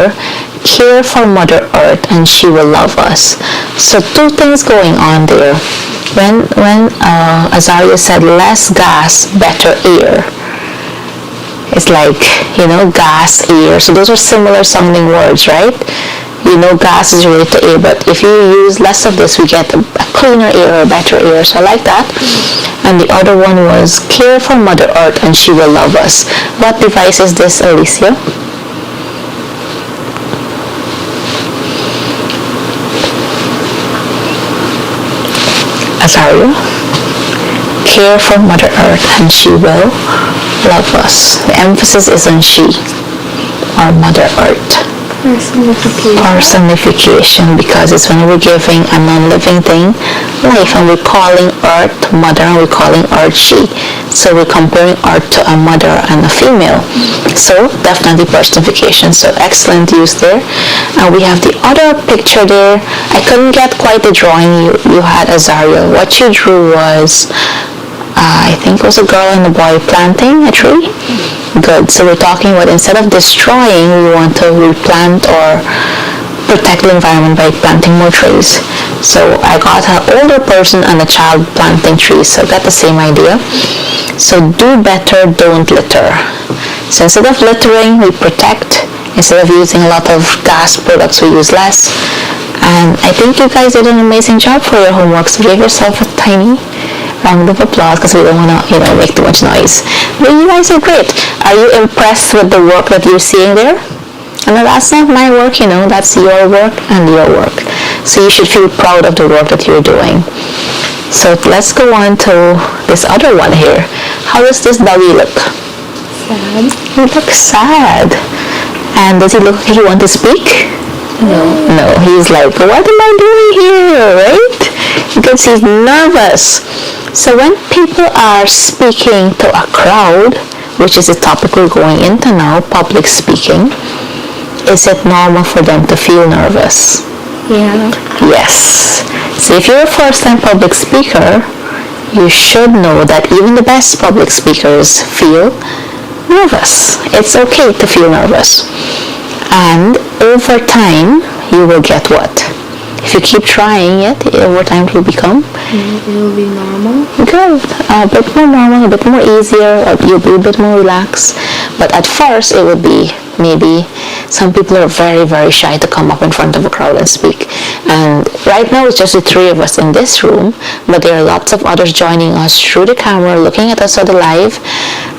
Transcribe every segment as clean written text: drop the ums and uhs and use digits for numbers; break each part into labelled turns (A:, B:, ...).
A: here, care for Mother Earth and she will love us. So two things going on there. When Azaria said less gas, better air, it's like, gas, air. So those are similar sounding words, right? Gas is related to air, but if you use less of this, we get a cleaner air or better air. So I like that. And the other one was care for Mother Earth and she will love us. What device is this, Alicia? Azaria? Care for Mother Earth and she will love us. The emphasis is on she, or Mother Earth. Personification, because it's when we're giving a non-living thing life, and we're calling Earth Mother and we're calling Earth she. So we're comparing Earth to a mother and a female. So definitely personification. So excellent use there. And we have the other picture there. I couldn't get quite the drawing you had, Azaria. What you drew was I think it was a girl and a boy planting a tree. Good. So we're talking about instead of destroying, we want to replant or protect the environment by planting more trees. So I got an older person and a child planting trees. So I got the same idea. So do better, don't litter. So instead of littering, we protect. Instead of using a lot of gas products, we use less. And I think you guys did an amazing job for your homework. So give yourself a tiny round of applause, because we don't want to, make too much noise. But you guys are great. Are you impressed with the work that you're seeing there? And that's not my work, that's your work and your work. So you should feel proud of the work that you're doing. So let's go on to this other one here. How does this doggy look?
B: Sad.
A: He looks sad. And does he look like he wants to speak? No, he's like, what am I doing here, right? Because he's nervous. So when people are speaking to a crowd, which is the topic we're going into now, public speaking, is it normal for them to feel nervous?
B: Yeah.
A: Yes. So if you're a first-time public speaker, you should know that even the best public speakers feel nervous. It's okay to feel nervous. And over time, you will get what? If you keep trying it, over time it will become?
B: It will be normal.
A: Good. A bit more normal, a bit more easier, you'll be a bit more relaxed. But at first, it will be maybe some people are very, very shy to come up in front of a crowd and speak. And right now, it's just the three of us in this room, but there are lots of others joining us through the camera, looking at us on the live,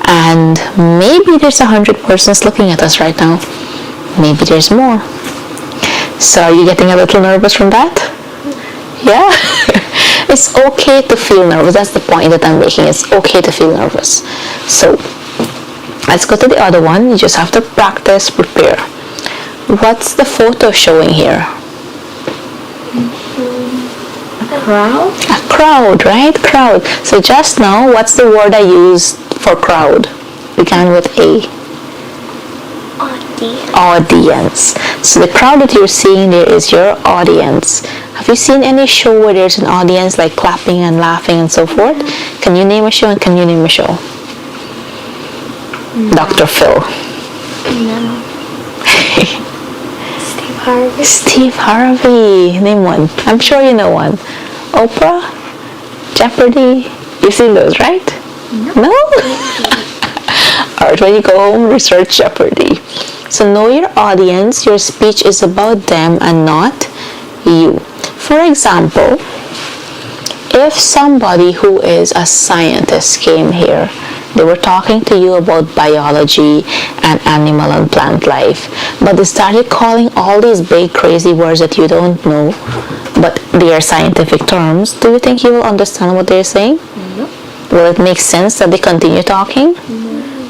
A: and maybe there's 100 persons looking at us right now. Maybe there's more. So are you getting a little nervous from that? Yeah? It's okay to feel nervous. That's the point that I'm making. It's okay to feel nervous. So let's go to the other one. You just have to practice, prepare. What's the photo showing here?
B: A crowd?
A: A crowd, right? Crowd. So just now, what's the word I used for crowd? Began with A. Audience. So the crowd that you're seeing there is your audience. Have you seen any show where there's an audience like clapping and laughing and so forth? Can you name a show and can you name a show? No. Dr. Phil.
B: No. Steve Harvey.
A: Steve Harvey. Name one. I'm sure you know one. Oprah? Jeopardy? You've seen those, right? No? Alright, when you go home, research Jeopardy. So know your audience. Your speech is about them and not you. For example, if somebody who is a scientist came here, they were talking to you about biology and animal and plant life, but they started calling all these big crazy words that you don't know, but they are scientific terms. Do you think you will understand what they're saying?
B: No.
A: Will it make sense that they continue talking?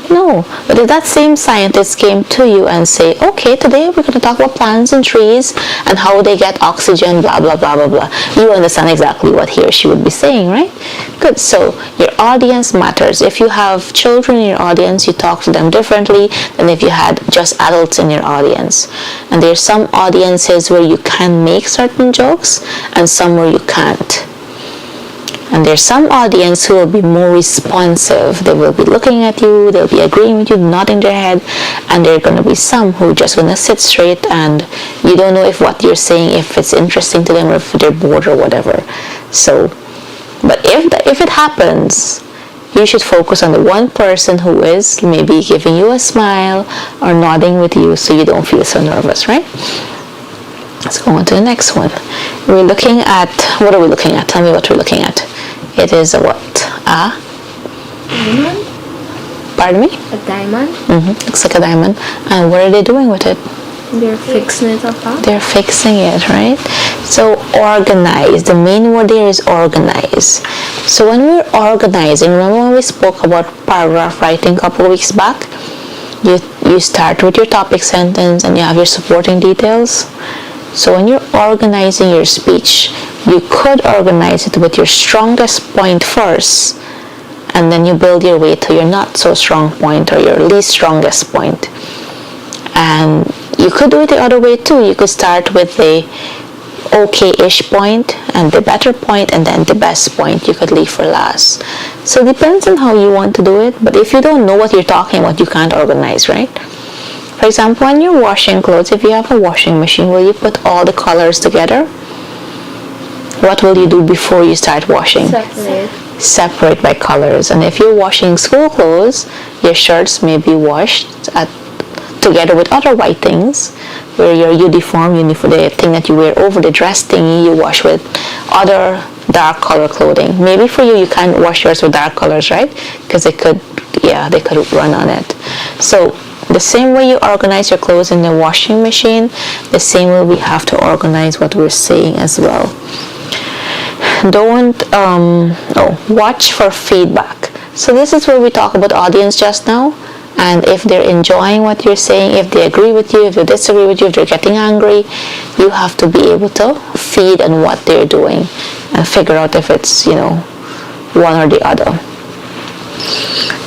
A: No. But if that same scientist came to you and say, okay, today we're going to talk about plants and trees and how they get oxygen, blah, blah, blah, blah, blah. You understand exactly what he or she would be saying, right? Good. So your audience matters. If you have children in your audience, you talk to them differently than if you had just adults in your audience. And there's some audiences where you can make certain jokes and some where you can't. And there's some audience who will be more responsive. They will be looking at you, they'll be agreeing with you, nodding their head, and there are going to be some who just going to sit straight, and you don't know if what you're saying, if it's interesting to them or if they're bored or whatever. So, but if it happens, you should focus on the one person who is maybe giving you a smile or nodding with you, so you don't feel so nervous, right? Let's go on to the next one. We're looking at, what are we looking at? Tell me what we're looking at. It is a what? A?
B: Diamond?
A: Pardon me?
B: A diamond?
A: Looks like a diamond. And what are they doing with it?
B: They're fixing it up, huh?
A: They're fixing it, right? So organize. The main word there is organize. So when we're organizing, remember when we spoke about paragraph writing a couple of weeks back? You start with your topic sentence and you have your supporting details. So when you're organizing your speech, you could organize it with your strongest point first, and then you build your way to your not so strong point or your least strongest point. And you could do it the other way too. You could start with the okay-ish point and the better point, and then the best point you could leave for last. So it depends on how you want to do it, but if you don't know what you're talking about, you can't organize, right? For example, when you're washing clothes, if you have a washing machine, will you put all the colors together? What will you do before you start washing? Separate by colors. And if you're washing school clothes, your shirts may be washed together with other white things, where your uniform, the thing that you wear over the dress thingy, you wash with other dark color clothing. Maybe for you can't wash yours with dark colors, right? Because they could run on it. So the same way you organize your clothes in the washing machine, the same way we have to organize what we're saying as well. Watch for feedback. So this is where we talk about audience just now, and if they're enjoying what you're saying, if they agree with you, if they disagree with you, if they're getting angry, you have to be able to feed on what they're doing and figure out if it's, one or the other.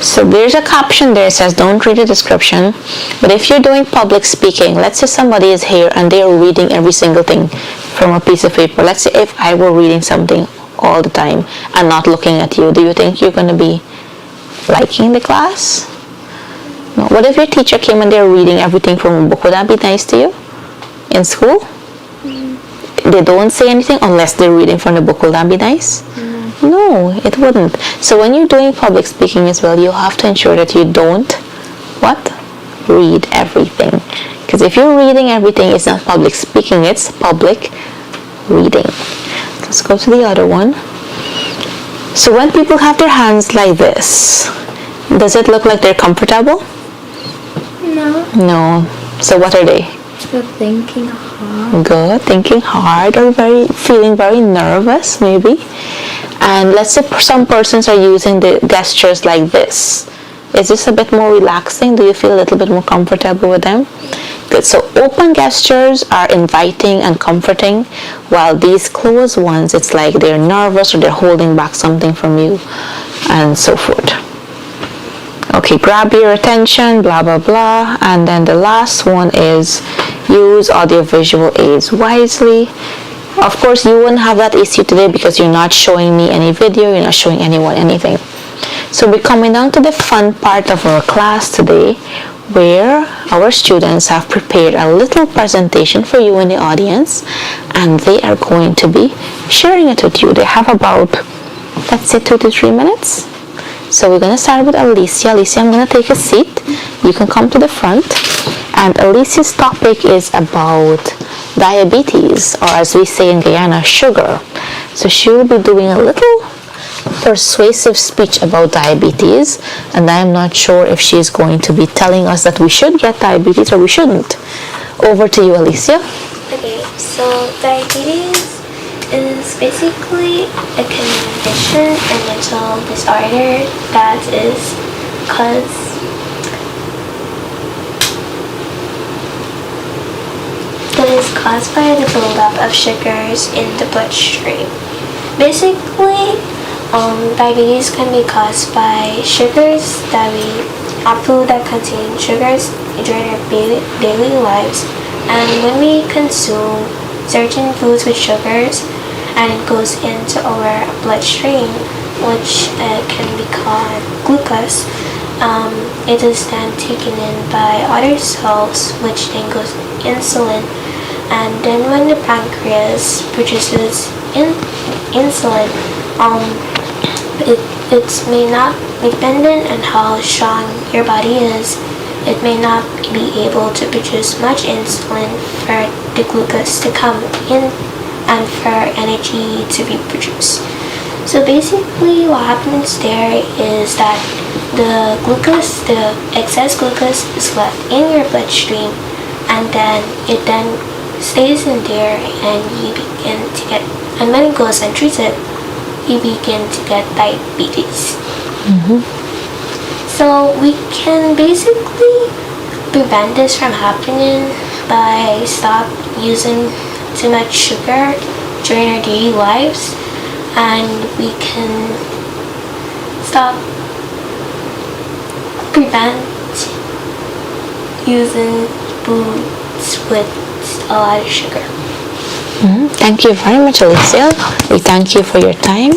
A: So there's a caption there that says don't read the description, but if you're doing public speaking, let's say somebody is here and they're reading every single thing from a piece of paper. Let's say if I were reading something all the time and not looking at you, do you think you're going to be liking the class? No. What if your teacher came and they're reading everything from a book? Would that be nice to you in school? They don't say anything unless they're reading from the book. Will that be nice? No, it wouldn't. So when you're doing public speaking as well, you have to ensure that you don't read everything. Because if you're reading everything, it's not public speaking, it's public reading. Let's go to the other one. So when people have their hands like this, does it look like they're comfortable? No. So what are they?
B: They're thinking hard.
A: Good, thinking hard, or feeling very nervous maybe. And let's say some persons are using the gestures like this. Is this a bit more relaxing? Do you feel a little bit more comfortable with them? Good. So open gestures are inviting and comforting, while these closed ones, it's like they're nervous or they're holding back something from you, and so forth. Okay, grab your attention, blah, blah, blah. And then the last one is use audiovisual aids wisely. Of course, you wouldn't have that issue today because you're not showing me any video, you're not showing anyone anything. So we're coming down to the fun part of our class today, where our students have prepared a little presentation for you in the audience, and they are going to be sharing it with you. They have about, let's say, 2 to 3 minutes. So we're going to start with Alicia. Alicia, I'm going to take a seat. You can come to the front. And Alicia's topic is about diabetes, or as we say in Guyana, sugar. So she will be doing a little persuasive speech about diabetes, and I am not sure if she is going to be telling us that we should get diabetes or we shouldn't. Over to you, Alicia.
C: Okay, so diabetes is basically a condition, a mental disorder that is caused by the buildup of sugars in the bloodstream. Basically, diabetes can be caused by sugars food that contain sugars during our daily lives, and when we consume certain foods with sugars, and it goes into our bloodstream, which can be called glucose. It is then taken in by other cells, which then goes insulin, and then when the pancreas produces insulin, it may not, dependent on how strong your body is, it may not be able to produce much insulin for the glucose to come in and for energy to be produced. So basically what happens there is that the excess glucose is left in your bloodstream, and then it then stays in there, and you begin to get, and when it goes untreated, you begin to get diabetes. So we can basically prevent this from happening by stop using too much sugar during our daily lives, and we can prevent using foods with a lot of sugar.
A: Thank you very much, Alicia. We thank you for your time.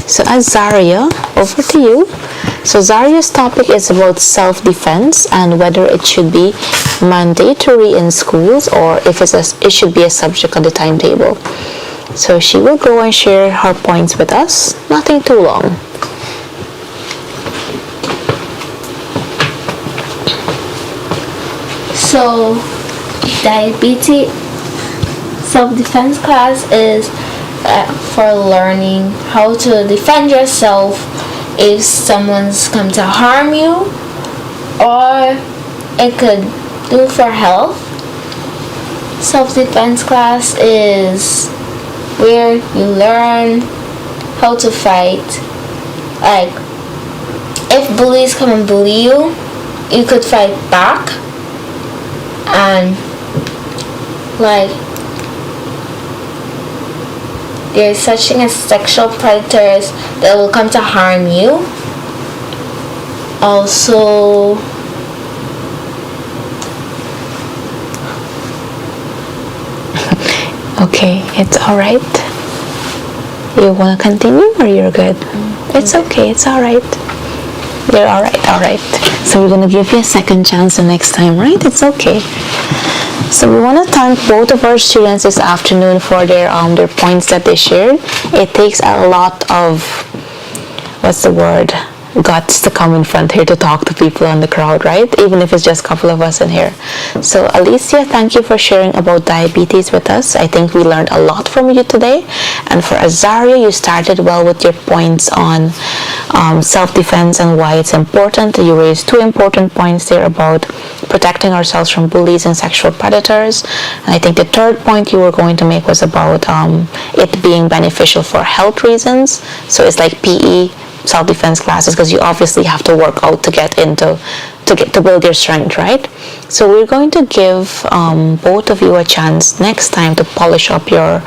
A: So Zaria, over to you. So Zaria's topic is about self-defense and whether it should be mandatory in schools or if it should be a subject on the timetable. So she will go and share her points with us. Nothing too long.
B: So, diabetes self-defense class is for learning how to defend yourself if someone's come to harm you, or it could do for health. Self-defense class is where you learn how to fight. Like, if bullies come and bully you, you could fight back. And like, there's such thing as sexual predators that will come to harm you. Also,
A: Okay, it's all right. You want to continue or you're good? It's okay, it's all right. You're all right. So we're going to give you a second chance the next time, right? It's okay. So we want to thank both of our students this afternoon for their points that they shared. It takes a lot of, guts to come in front here to talk to people in the crowd, right? Even if it's just a couple of us in here. So Alicia, thank you for sharing about diabetes with us. I think we learned a lot from you today. And for Azaria, you started well with your points on self-defense and why it's important. You raised two important points there about protecting ourselves from bullies and sexual predators. And I think the third point you were going to make was about it being beneficial for health reasons. So it's like PE, self-defense classes, because you obviously have to work out to get to build your strength, right? So we're going to give both of you a chance next time to polish up your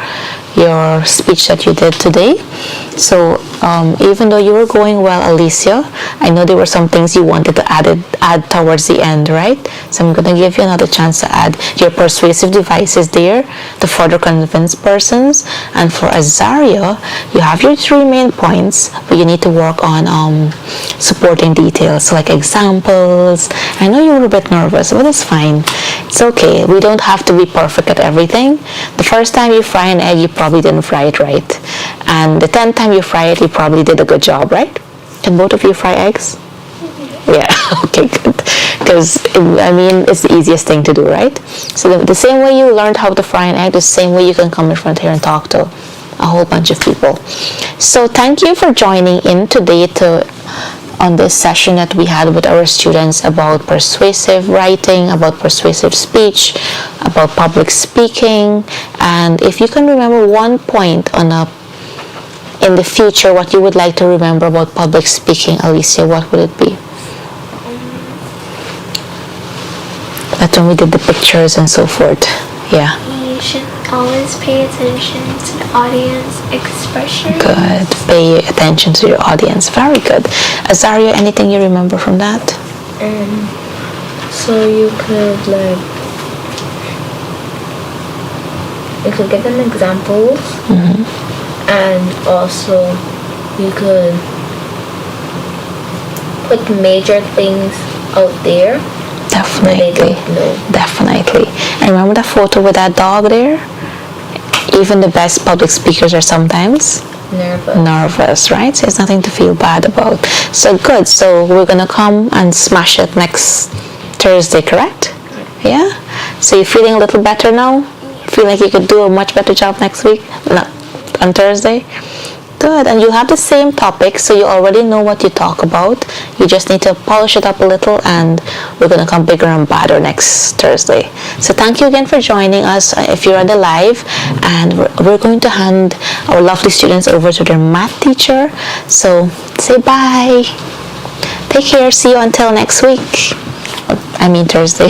A: speech that you did today. So even though you were going well, Alicia, I know there were some things you wanted to add towards the end, right? So I'm going to give you another chance to add your persuasive devices there to further convince persons. And for Azaria, you have your three main points, but you need to work on supporting details, so like examples. I know you were a bit nervous, but it's fine. It's okay. We don't have to be perfect at everything. The first time you fry an egg, you probably didn't fry it right. And the 10th time you fry it, you probably did a good job, right? Can both of you fry eggs? Yeah, okay, good. Because, I mean, it's the easiest thing to do, right? So the same way you learned how to fry an egg, the same way you can come in front here and talk to a whole bunch of people. So thank you for joining in today on this session that we had with our students about persuasive writing, about persuasive speech, about public speaking. And if you can remember one point in the future, what you would like to remember about public speaking, Alicia, what would it be? That's when we did the pictures and so forth. Yeah.
C: You should always pay attention to the audience expression.
A: Good. Pay attention to your audience. Very good. Azaria, anything you remember from that?
B: So you could give them examples, and also you could put major things out there that they
A: Definitely.
B: don't know.
A: Definitely. And remember that photo with that dog there? Even the best public speakers are sometimes nervous, right? So it's nothing to feel bad about. So good. So we're gonna come and smash it next Thursday, correct? Yeah. So you're feeling a little better now? Feel like you could do a much better job next week? No, on Thursday? Good. And you have the same topic, so you already know what you talk about. You just need to polish it up a little, and we're gonna come bigger and badder next Thursday. So thank you again for joining us if you're on the live, and we're going to hand our lovely students over to their math teacher. So say bye. Take care. See you until next week. I mean Thursday.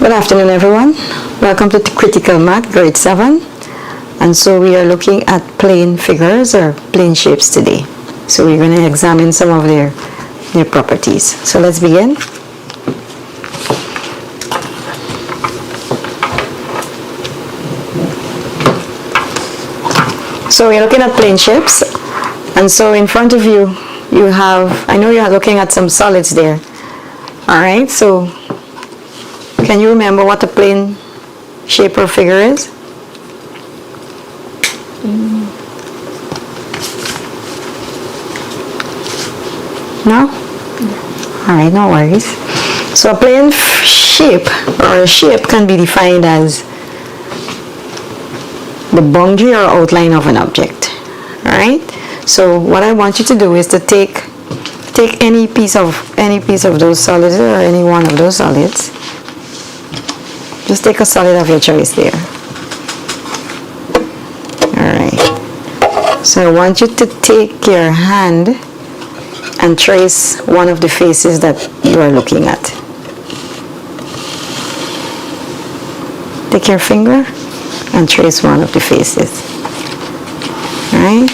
D: Good afternoon, everyone. Welcome to Critical Math, Grade 7. And so we are looking at plane figures or plane shapes today. So we're going to examine some of their properties. So let's begin. So we're looking at plane shapes. And so in front of you, you have, I know you're looking at some solids there. All right, so can you remember what a plane shape or figure is? No? All right, no worries. So a plane shape or a shape can be defined as the boundary or outline of an object. All right? So what I want you to do is to take any piece of those solids or any one of those solids. Just take a solid of your choice there. Alright. So I want you to take your hand and trace one of the faces that you are looking at. Take your finger and trace one of the faces. Alright?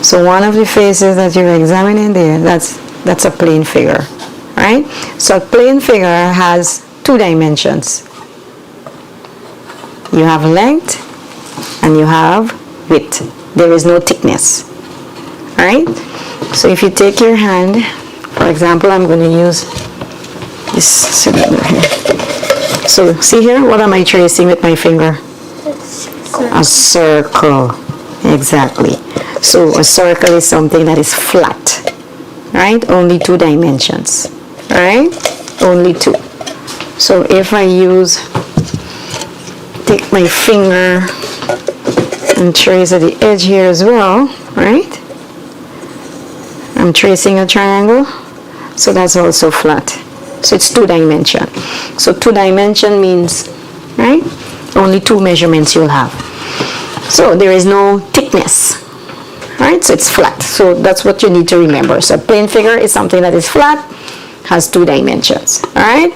D: So one of the faces that you're examining there, that's a plane figure, right? So a plane figure has two dimensions. You have length and you have width. There is no thickness, right? So if you take your hand, for example, I'm going to use this cylinder here. So see here, what am I tracing with my finger? A circle, exactly. So a circle is something that is flat, right? Only two dimensions, right? Only two. So if I take my finger and trace at the edge here as well, right? I'm tracing a triangle, so that's also flat. So it's two dimension. So two dimension means, right? Only two measurements you'll have. So there is no thickness, right? So it's flat. So that's what you need to remember. So a plane figure is something that is flat, has two dimensions, all right?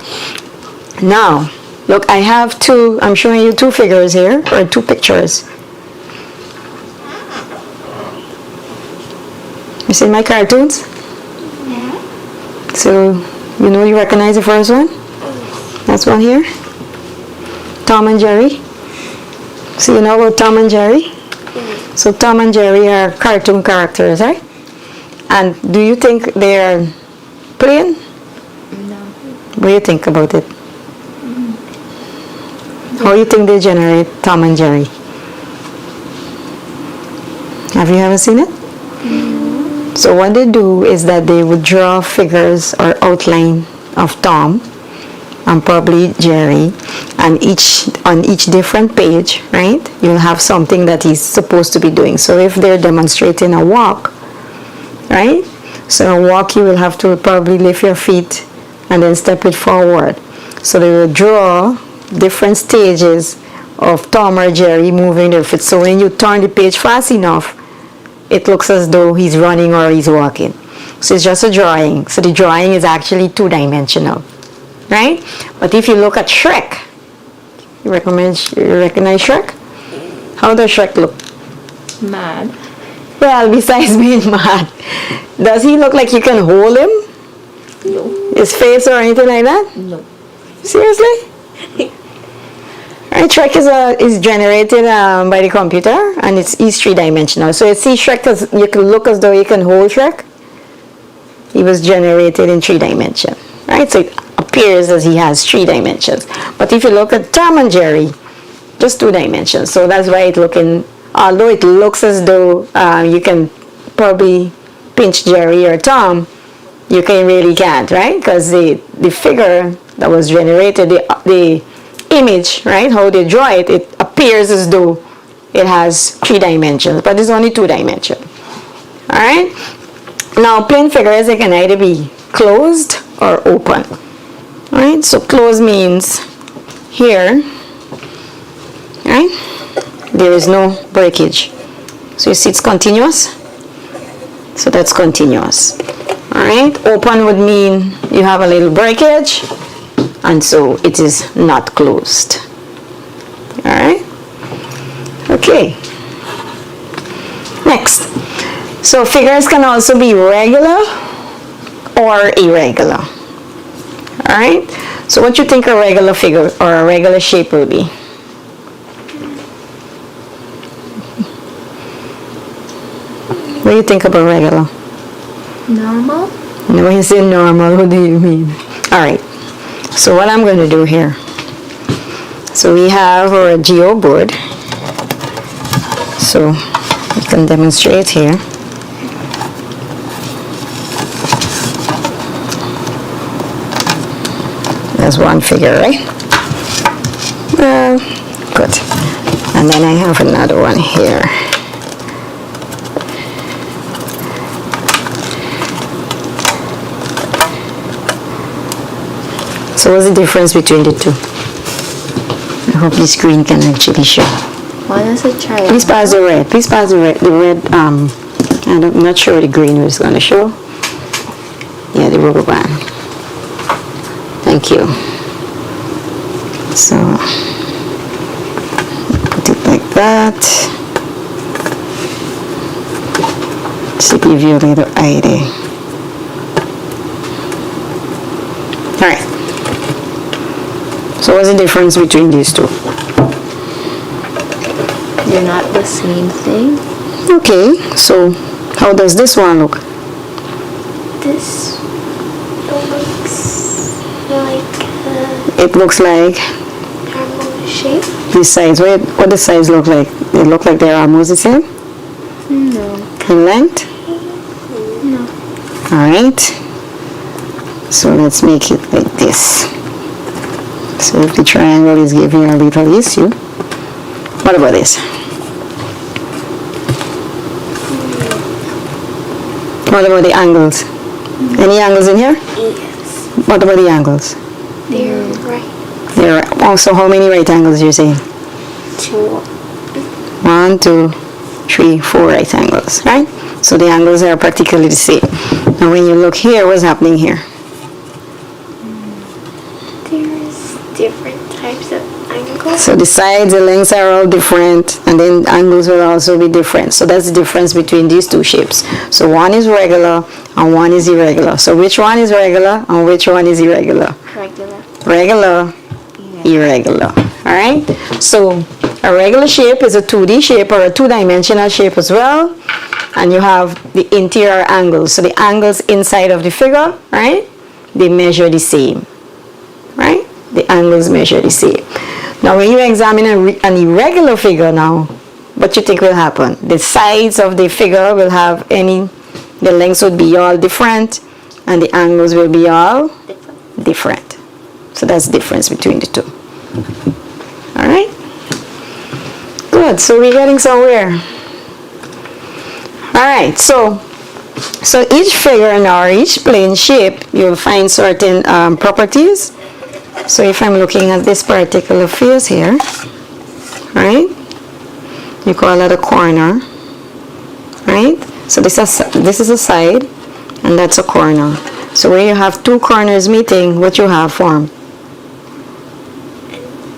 D: Now, look, I'm showing you two figures here, or two pictures. You see my cartoons? Yeah. So, you recognize the first one? That's one here. Tom and Jerry. So you know about Tom and Jerry? So Tom and Jerry are cartoon characters, right? And do you think they are plain?
B: No.
D: What do you think about it? How do you think they generate Tom and Jerry? Have you ever seen it? So what they do is that they would draw figures or outline of Tom and probably Jerry, and on each different page, right, you'll have something that he's supposed to be doing. So if they're demonstrating a walk, right, so a walk you will have to probably lift your feet and then step it forward. So they will draw different stages of Tom or Jerry moving their feet. So when you turn the page fast enough, it looks as though he's running or he's walking. So it's just a drawing. So the drawing is actually two-dimensional, right? But if you look at Shrek, you recognize Shrek? How does Shrek look?
B: Mad.
D: Well, besides being mad, does he look like you can hold him?
B: No.
D: His face or anything like that?
B: No.
D: Seriously? Right, Shrek is generated by the computer, and he's three-dimensional. So you see Shrek, you can look as though you can hold Shrek. He was generated in 3 dimensions, right? So it appears as he has 3 dimensions. But if you look at Tom and Jerry, just 2 dimensions. So that's why although it looks as though you can probably pinch Jerry or Tom, you really can't, right? Because the figure that was generated, the image, right, how they draw it, it appears as though it has 3 dimensions, but it's only 2 dimensions. All right? Now, plane figures, they can either be closed or open. All right? So closed means here, right, there is no breakage. So you see it's continuous. So that's continuous. All right? Open would mean you have a little breakage, and so it is not closed. All right? Okay. Next. So figures can also be regular or irregular. All right? So what you think a regular figure or a regular shape will be? What do you think about regular?
B: Normal?
D: No, when you say normal, what do you mean? All right. So what I'm going to do here, so we have our geo board, so we can demonstrate here. There's one figure, right? Good. And then I have another one here. So what's the difference between the two? I hope the screen can actually show.
B: One is a triangle.
D: Please pass the red. Please pass the red. I'm not sure the green is going to show. Yeah, the rubber band. Thank you. So, put it like that. give you a little idea. Alright. So what's the difference between these two?
B: They're not the same thing.
D: Okay, so how does this one look?
C: This looks like
D: It looks like
C: normal shape.
D: the sides. What the sides look like? They look like they're almost the same?
B: No.
D: In length?
B: No.
D: Alright. So let's make it like this. So if the triangle is giving a little issue, what about this? What about the angles? Any angles in here?
C: Yes.
D: What about the angles?
C: They're right.
D: There are also how many right angles you're saying?
C: 2.
D: 1, 2, 3, 4 right angles, right? So the angles are practically the same. Now when you look here, what's happening here?
C: There's different types of angles.
D: So the sides, the lengths are all different, and then angles will also be different. So that's the difference between these two shapes. So one is regular and one is irregular. So which one is regular and which one is irregular?
C: Regular.
D: Regular, irregular. All right? So a regular shape is a 2D shape or a two-dimensional shape as well. And you have the interior angles. So the angles inside of the figure, right? They measure the same. Right? The angles measure the same. Now when you examine an irregular figure now, what you think will happen? The sides of the figure will have the lengths would be all different and the angles will be all different. So that's the difference between the two. Alright? Good, so we're getting somewhere. Alright, so each figure now, or each plane shape, you'll find certain properties. So if I'm looking at this particular face here, right? You call it a corner, right? So this is a side, and that's a corner. So where you have two corners meeting, what you have formed?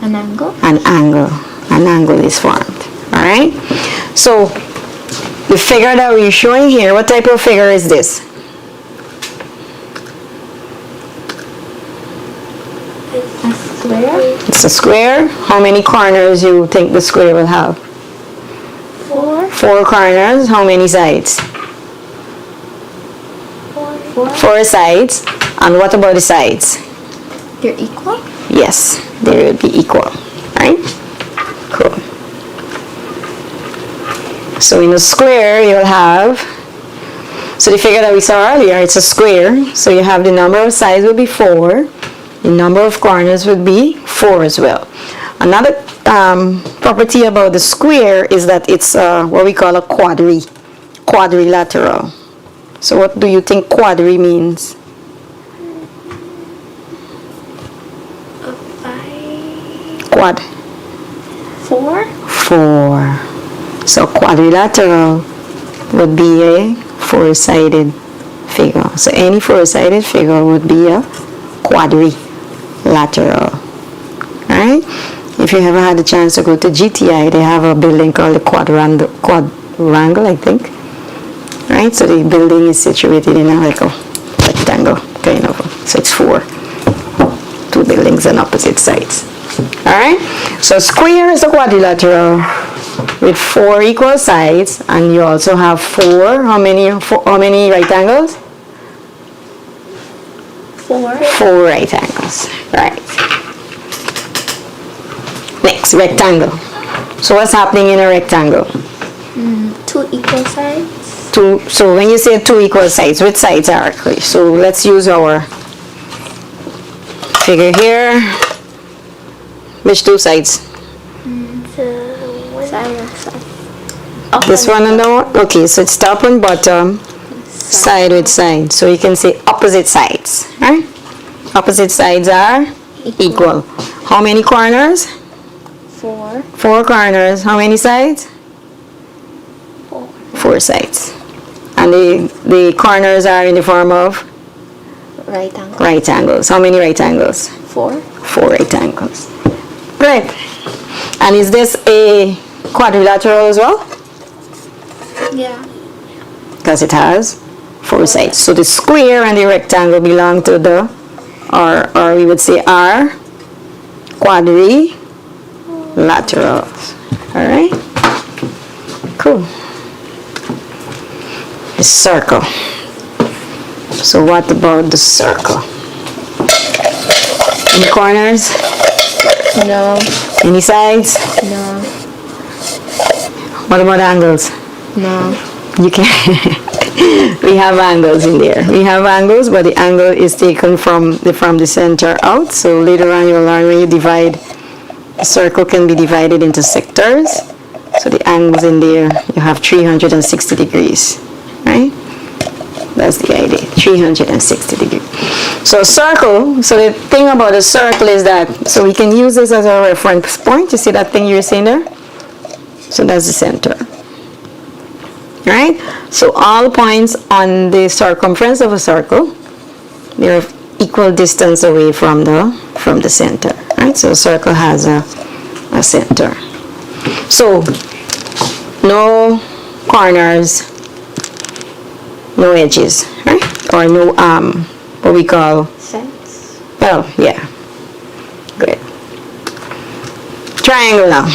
B: An angle?
D: An angle. An angle is formed, all right? So the figure that we're showing here, what type of figure is this?
B: Square?
D: It's a square. How many corners you think the square will have?
C: 4.
D: 4 corners. How many sides?
C: 4.
D: 4 sides. And what about the sides?
B: They're equal?
D: Yes, they will be equal. Right? Cool. So in a square, you'll have, so the figure that we saw earlier, it's a square. So you have the number of sides will be 4. The number of corners would be 4 as well. Another property about the square is that it's what we call a quadrilateral. So what do you think quadri means?
C: 5.
D: Quad.
C: 4.
D: 4. So quadrilateral would be a 4-sided figure. So any 4-sided figure would be a quadrilateral. Right? If you ever had the chance to go to GTI, they have a building called the quadrangle, I think. Right? So the building is situated in like a rectangle, kind of. So it's 4. 2 buildings on opposite sides. Alright? So square is a quadrilateral with 4 equal sides, and you also have 4. How many right angles?
C: 4.
D: 4 right angles. Right. Next, rectangle. So what's happening in a rectangle?
C: 2 equal sides.
D: So when you say 2 equal sides, which sides are actually? So let's use our figure here. Which 2 sides? This one and that one? Okay, so it's top and bottom, side with side. So you can say opposite sides. Right? Opposite sides are equal. How many corners?
C: 4.
D: 4 corners. How many sides?
C: 4.
D: 4 sides. And the corners are in the form of
B: Right angle.
D: right angles. How many right angles?
B: 4.
D: 4 right angles. Great. And is this a quadrilateral as well?
C: Yeah.
D: because it has 4 sides. So the square and the rectangle belong to the, or we would say are quadrilaterals. All right? Cool. The circle. So what about the circle? Any corners?
B: No.
D: Any sides?
B: No.
D: What about angles?
B: No.
D: You can. We have angles in there. We have angles, but the angle is taken from the center out. So later on you'll learn when you divide, the circle can be divided into sectors. So the angles in there, you have 360 degrees, right? That's the idea, 360 degrees. So circle, so the thing about a circle is that, so we can use this as a reference point. You see that thing you're seeing there? So that's the center. Right? So all points on the circumference of a circle, they're equal distance away from the center. Right? So a circle has a center. So no corners, no edges, right? Or no what we call
C: Sides.
D: oh yeah. Good. Triangle now.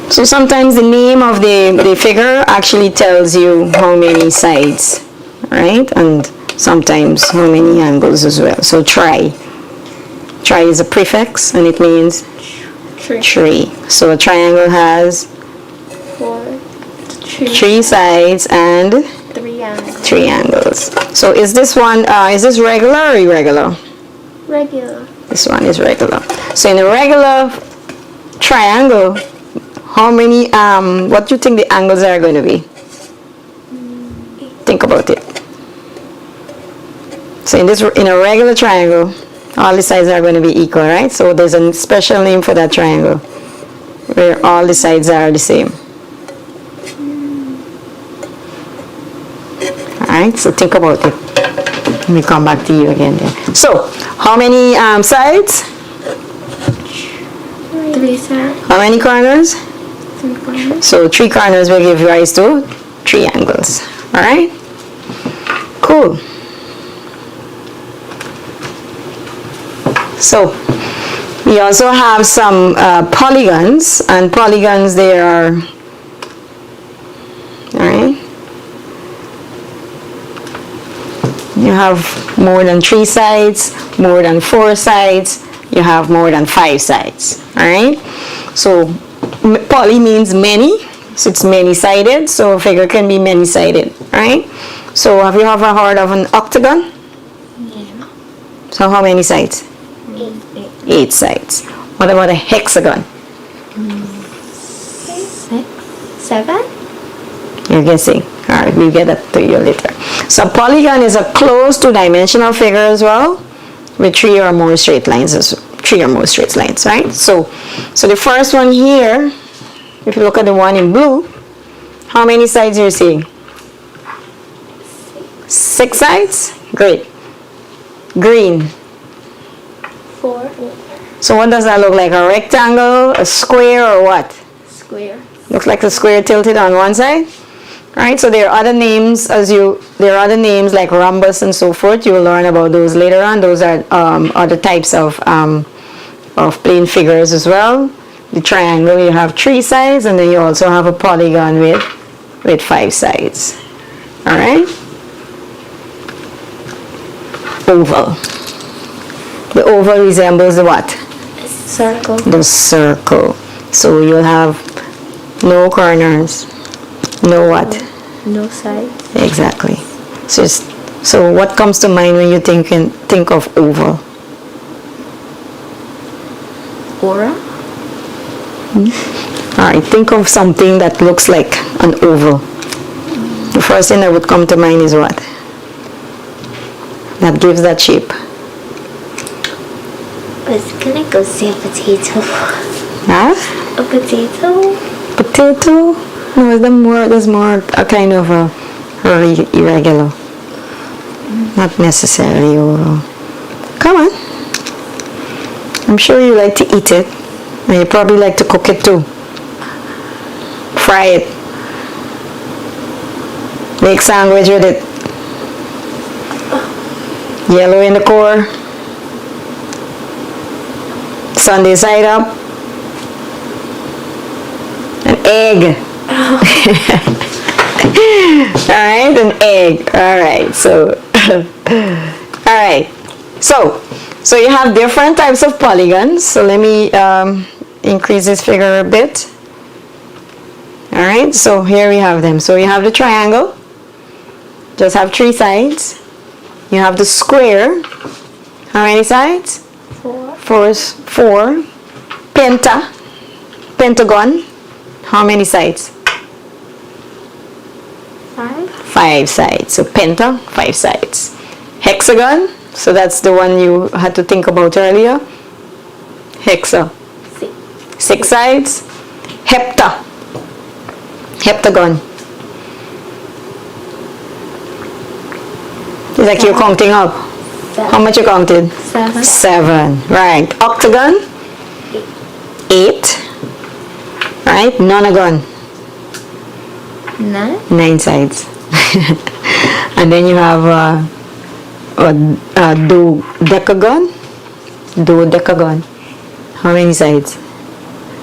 D: So sometimes the name of the figure actually tells you how many sides, right? And sometimes how many angles as well. So tri is a prefix and it means tree. So a triangle has 3 sides and
C: 3 angles.
D: 3 angles. So is this one, is this regular or irregular?
C: Regular.
D: This one is regular. So in a regular triangle, how many, what do you think the angles are going to be? Think about it. So in a regular triangle, all the sides are going to be equal, right? So there's a special name for that triangle, where all the sides are the same. Alright, so think about it. Let me come back to you again then. So, how many sides?
C: 3 sides.
D: How many corners?
C: 3 corners.
D: So 3 corners will give rise to 3 angles. Alright? Cool. So we also have some polygons, and polygons they are, alright? You have more than 3 sides, more than 4 sides, you have more than 5 sides, alright? So poly means many, so it's many-sided, so a figure can be many-sided, right? So have you ever heard of an octagon?
C: Yeah.
D: So how many sides? 8 sides. What about a hexagon?
C: 6, 7.
D: You're guessing. Alright, we'll get that to you later. So polygon is a close two-dimensional figure as well, with 3 or more straight lines, right? So the first one here, if you look at the one in blue, how many sides are you seeing? 6 sides? Great. Green.
C: 4.
D: So what does that look like? A rectangle, a square, or what?
C: Square.
D: Looks like a square tilted on one side. Right? So there are other names there are other names like rhombus and so forth. You will learn about those later on. Those are other types of plane figures as well. The triangle, you have 3 sides, and then you also have a polygon with 5 sides. All right? Oval. The oval resembles the what?
C: Circle.
D: The circle. So you'll have no corners, no what?
C: No sides.
D: Exactly. So what comes to mind when you think of oval?
C: Aura.
D: All right, think of something that looks like an oval. The first thing that would come to mind is what? That gives that shape.
C: I was gonna go say a potato.
D: Huh?
C: A potato?
D: Potato? No, there's more a kind of a irregular. Not necessarily oval. Come on. I'm sure you like to eat it. And you probably like to cook it too. Fry it. Make sandwich with it. Yellow in the core. Sunday side up. An egg. Alright, an egg. Alright, so alright. So you have different types of polygons. So let me increase this figure a bit. Alright, so here we have them. So you have the triangle. Just have 3 sides. You have the square. How many sides?
C: 4.
D: 4. Pentagon. How many sides?
C: 5.
D: 5 sides. So penta, 5 sides. Hexagon. So that's the one you had to think about earlier. Hexa. 6 sides. Heptagon. It's like you're counting up. How much you counted?
C: 7.
D: 7. Right. Octagon. 8. Right. Nonagon.
B: 9.
D: 9 sides. And then you have dodecagon. How many sides?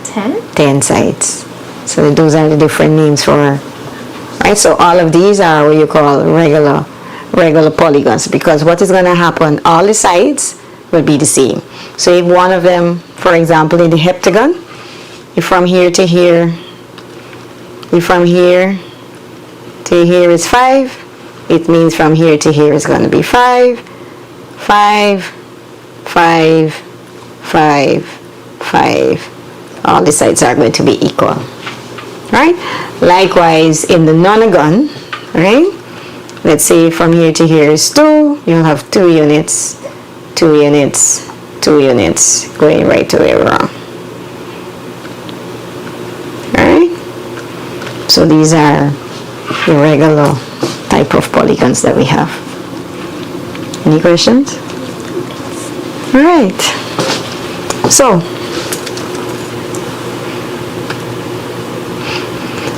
B: 10.
D: 10 sides. So those are the different names for, right? So all of these are what you call regular polygons, because what is going to happen, all the sides will be the same. So if one of them, for example, in the heptagon, if from here to here, if from here to here is 5, it means from here to here is going to be 5, 5, 5, 5, 5. All the sides are going to be equal, right? Likewise, in the nonagon, right? Let's say from here to here is 2, you'll have 2 units, 2 units, 2 units, going right to where we're wrong. Alright? So these are the regular type of polygons that we have. Any questions? Alright.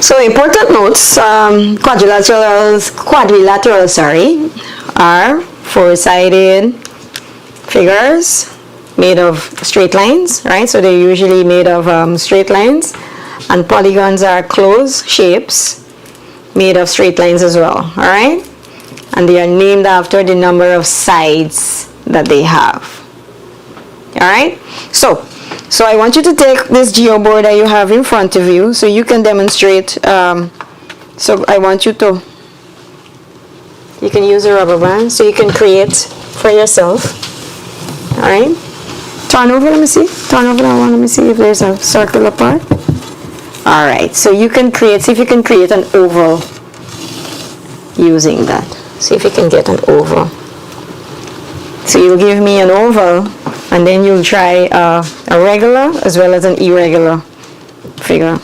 D: So important notes, quadrilaterals, are 4-sided figures made of straight lines, right? So they're usually made of straight lines, and polygons are closed shapes made of straight lines as well, all right? And they are named after the number of sides that they have, all right? So I want you to take this geoboard that you have in front of you so you can demonstrate. So I want you can use a rubber band so you can create for yourself. All right? Turn over, let me see. Turn over that one, let me see if there's a circular part. All right, so you can create, see if you can create an oval using that. See if you can get an oval. So you'll give me an oval, and then you'll try a regular as well as an irregular figure.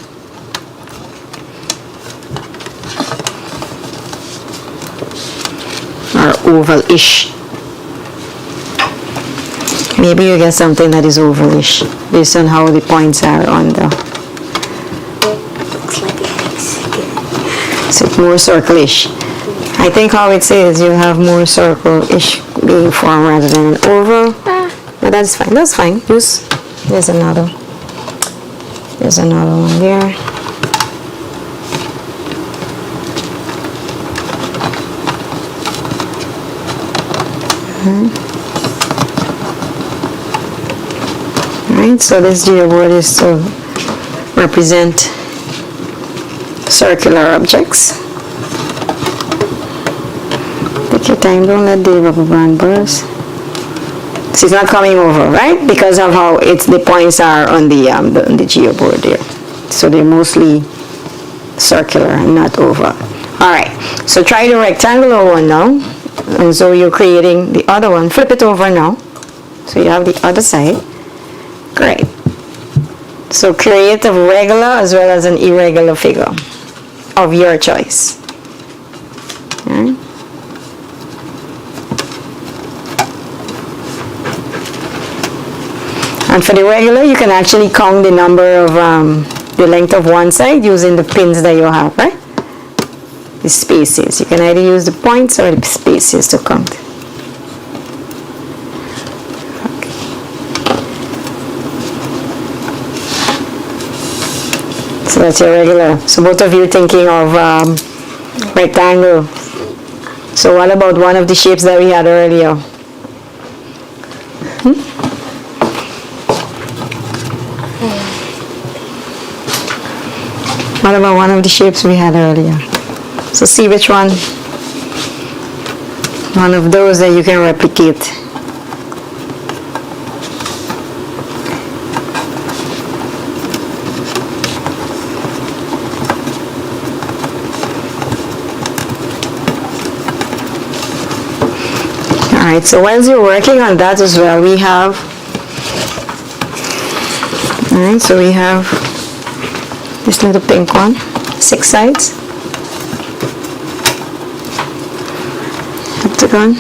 D: Or oval-ish. Maybe you get something that is oval-ish based on how the points are on the...
C: Looks like a hexagon.
D: So it's more circle-ish. I think how it says you have more circle-ish being formed rather than an oval. But that's fine. That's fine. There's another one there. Alright, so this geoboard is to represent circular objects. Take your time, don't let the rubber band burst. So it's not coming over, right? Because of how the points are on the geoboard there. So they're mostly circular and not oval. Alright, so try the rectangular one now. And so you're creating the other one. Flip it over now. So you have the other side. Great. So create a regular as well as an irregular figure of your choice. Okay. And for the regular, you can actually count the number of the length of one side using the pins that you have, right? the spaces. You can either use the points or the spaces to count. Okay. So that's your regular. So both of you thinking of rectangle. So what about one of the shapes that we had earlier? What about one of the shapes we had earlier? So see which one of those that you can replicate. Alright, so whilst you're working on that as well, we have, alright, so we have this little pink one, 6 sides. Heptagon.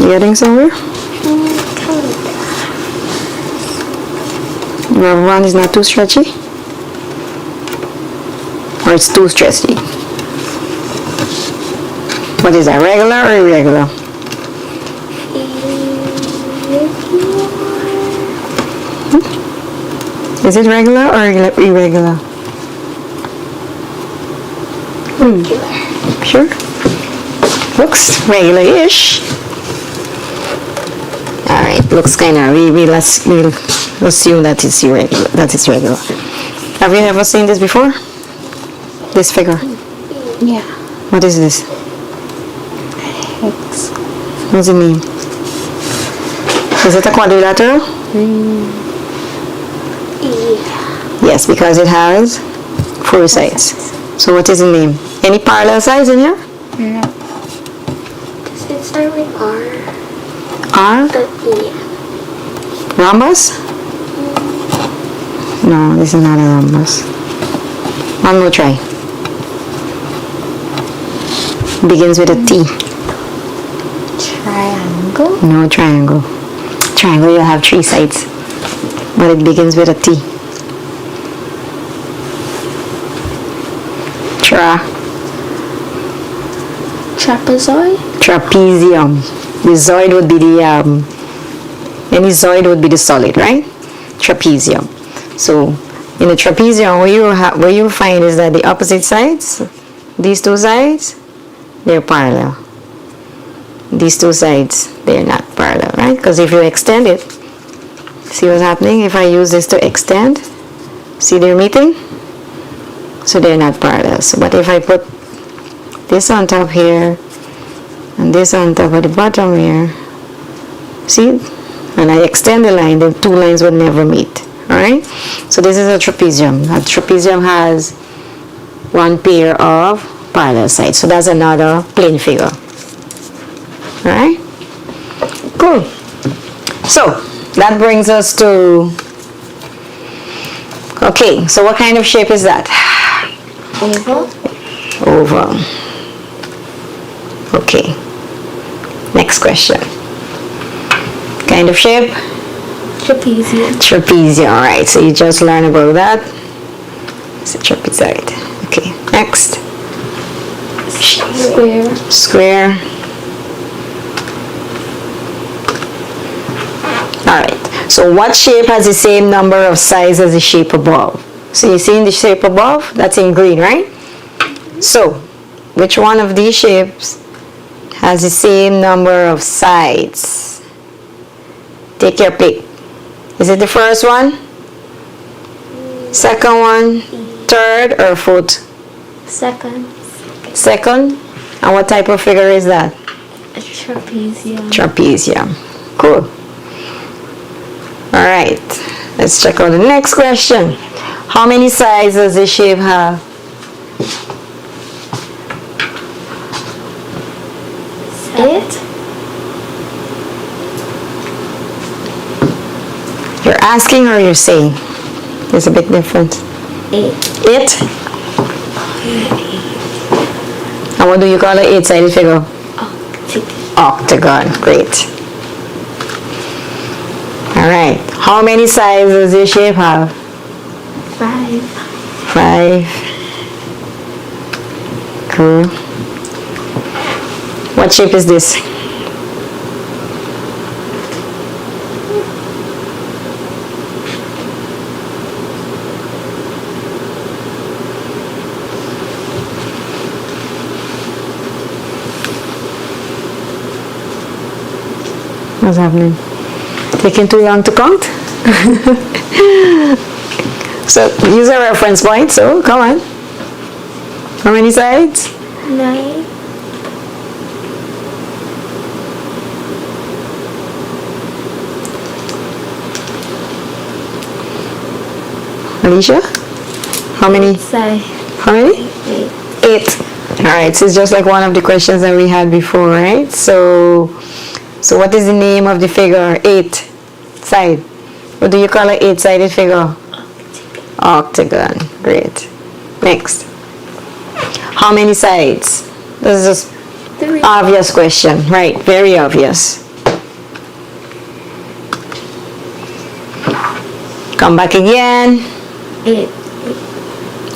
D: You getting somewhere? Your one is not too stretchy? Or it's too stretchy? What is that, regular or irregular? Is it regular or irregular? Sure. Looks regular-ish. Alright, looks kind of, we'll assume that it's irregular, that it's regular. Have you ever seen this before? This figure?
B: Yeah.
D: What is this?
B: X.
D: What does it mean? Is it a quadrilateral? Yes, because it has 4 sides. So what is the name? Any parallel sides in here?
B: No.
C: Does it start with R?
D: R?
C: The E.
D: Rhombus? No, this is not a rhombus. One more try. Begins with a T.
B: Triangle?
D: No, triangle. Triangle, you have 3 sides. But it begins with a T.
B: Trapezoid?
D: Trapezium. The zoid would be the, any zoid would be the solid, right? Trapezium. So, in a trapezium, what you find is that the opposite sides, these 2 sides, they're parallel. These 2 sides, they're not parallel, right? Because if you extend it, see what's happening? If I use this to extend, see they're meeting? So they're not parallel. So, but if I put this on top here, and this on top of the bottom here, see? When I extend the line, the 2 lines would never meet, alright? So this is a trapezium. A trapezium has 1 pair of parallel sides. So that's another plane figure. Alright? Cool. So, that brings us to, okay, so what kind of shape is that?
B: Oval?
D: Oval. Okay. Next question. Kind of shape?
B: Trapezium.
D: Trapezium, alright, so you just learned about that. It's a trapezoid. Okay, next.
B: Square.
D: Square. Alright, so what shape has the same number of sides as the shape above? So you see in the shape above? That's in green, right? So, which one of these shapes has the same number of sides? Take your pick. Is it the first one? Second one? Third or fourth?
B: Second.
D: Second? And what type of figure is that?
B: A trapezium.
D: Trapezium. Cool. Alright, let's check out the next question. How many sides does this shape have?
B: It?
D: You're asking or you're saying? There's a big difference. It? And what do you call an 8-sided figure? Octagon. Great. Alright. How many sides does this shape have?
B: 5.
D: 5. Cool. What shape is this? What's happening? Taking too long to count? So use a reference point, so come on. How many sides?
C: 9.
D: Alicia? How many?
B: Say
D: How many?
B: 8.
D: 8. Alright, so it's just like one of the questions that we had before, right? So what is the name of the figure? 8 side. What do you call an 8-sided figure? Octagon. Great. Next. How many sides? This is
C: 3.
D: obvious question, right? Very obvious. Come back again.
B: 8.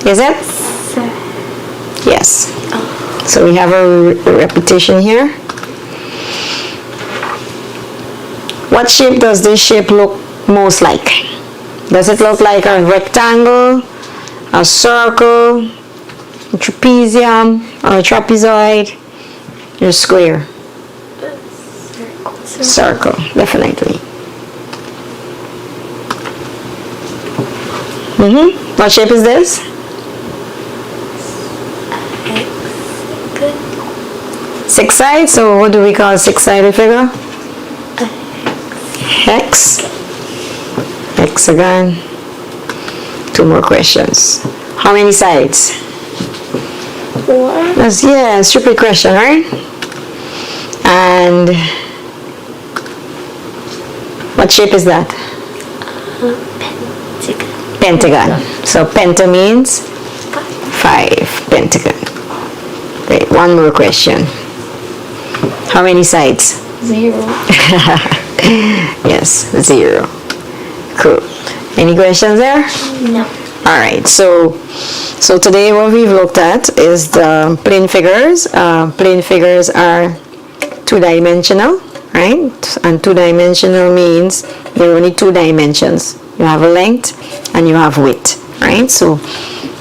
D: Is it?
C: 7.
D: Yes. So we have a repetition here. What shape does this shape look most like? Does it look like a rectangle, a circle, a trapezium, or a trapezoid, or a square? Circle, definitely. What shape is this?
C: Good.
D: 6 sides. So what do we call a 6-sided figure? Hex. Hexagon. 2 more questions. How many sides?
C: 4.
D: That's, yeah, stupid question, right? And what shape is that? Pentagon. So penta means 5. Pentagon. Great. 1 more question. How many sides?
B: 0.
D: Yes, 0. Cool. Any questions there?
C: No.
D: All right. So today what we've looked at is the plane figures. Plane figures are 2-dimensional, right? And 2-dimensional means there are only 2 dimensions. You have a length and you have width, right? So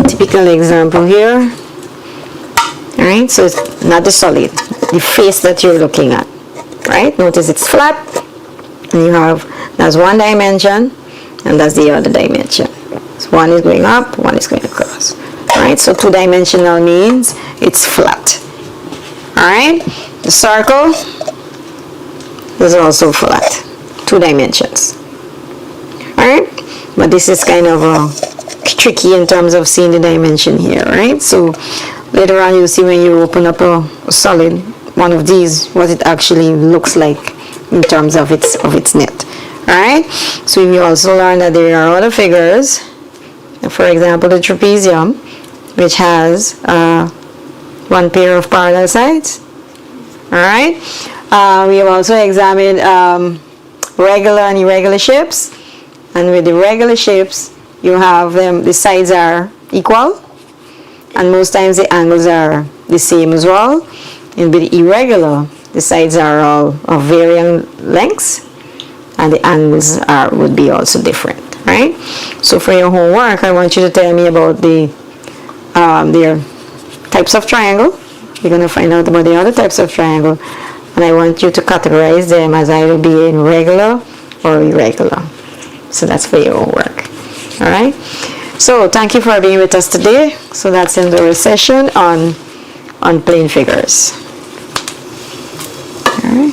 D: typical example here. All right. So it's not the solid, the face that you're looking at, right? Notice it's flat, and you have that's 1 dimension, and that's the other dimension. So one is going up, one is going across. All right. So 2-dimensional means it's flat. All right. The circle is also flat, 2 dimensions. Alright, but this is kind of tricky in terms of seeing the dimension here, right? So later on you'll see when you open up a solid, one of these, what it actually looks like in terms of its net. Alright, so we also learned that there are other figures, for example the trapezium, which has 1 pair of parallel sides. Alright, we have also examined regular and irregular shapes. And with the regular shapes, you have them, the sides are equal, and most times the angles are the same as well. And with the irregular, the sides are all of varying lengths, and the angles would be also different, right? So for your homework, I want you to tell me about their types of triangle. You're going to find out about the other types of triangle, and I want you to categorize them as either being regular or irregular. So that's for your homework. All right. So thank you for being with us today. So that's in the session on plane figures. All right.